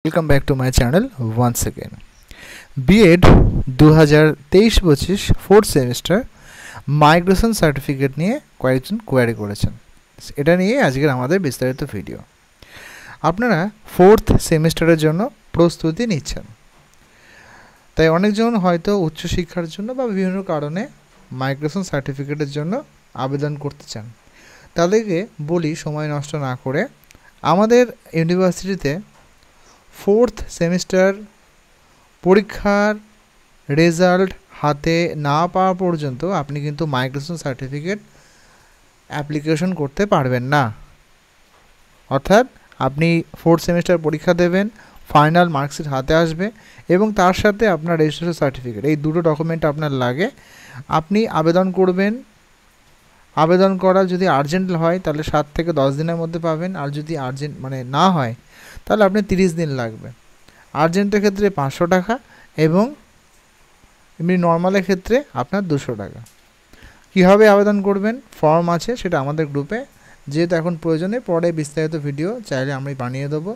Welcome back to my channel once again. B.Ed 2023-25 fourth semester migration certificate নিয়ে কয়েকজন query করেছেন। এটা নিয়ে আজকের আমাদের বিস্তারিত ভিডিও। আপনারা ফোর্থ সেমিস্টারের জন্য প্রস্তুতি নিচ্ছেন, তাই অনেকজন হয়তো উচ্চশিক্ষার জন্য বা বিভিন্ন কারণে মাইগ্রেশন সার্টিফিকেটের জন্য আবেদন করতে চান। তাদেরকে বলি, সময় নষ্ট না করে আমাদের ইউনিভার্সিটিতে ফোর্থ সেমিস্টার পরীক্ষার রেজাল্ট হাতে না পাওয়া পর্যন্ত আপনি কিন্তু মাইগ্রেশন সার্টিফিকেট অ্যাপ্লিকেশন করতে পারবেন না। অর্থাৎ আপনি ফোর্থ সেমিস্টার পরীক্ষা দেবেন, ফাইনাল মার্কশিট হাতে আসবে এবং তার সাথে আপনার রেজিস্ট্রেশন সার্টিফিকেট, এই দুটো ডকুমেন্ট আপনার লাগে। আপনি আবেদন করবেন। আবেদন করা যদি আর্জেন্ট হয় তাহলে 7 থেকে 10 দিনের মধ্যে পাবেন, আর যদি আর্জেন্ট না হয় তাহলে আপনি 30 দিন লাগবে। আর্জেন্টের ক্ষেত্রে 500 টাকা এবং এমনি নর্মালের ক্ষেত্রে আপনার 200 টাকা। কীভাবে আবেদন করবেন, ফর্ম আছে, সেটা আমাদের গ্রুপে, যেহেতু এখন প্রয়োজনে পরে বিস্তারিত ভিডিও চাইলে আমি বানিয়ে দেবো।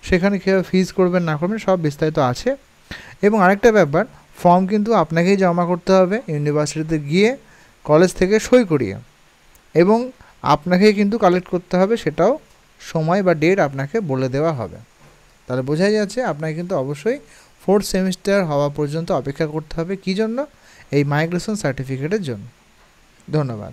সেখানে কীভাবে ফিজ করবেন না করবেন সব বিস্তারিত আছে। এবং আরেকটা ব্যাপার, ফর্ম কিন্তু আপনাকেই জমা করতে হবে ইউনিভার্সিটিতে গিয়ে, কলেজ থেকে সই করিয়ে, এবং আপনাকেই কিন্তু কালেক্ট করতে হবে, সেটাও সময় বা ডেট আপনাকে বলে দেওয়া হবে। তাহলে বোঝাই যাচ্ছে আপনাকে কিন্তু অবশ্যই ফোর্থ সেমিস্টার হওয়া পর্যন্ত অপেক্ষা করতে হবে। কী জন্য? এই মাইগ্রেশন সার্টিফিকেটের জন্য। ধন্যবাদ।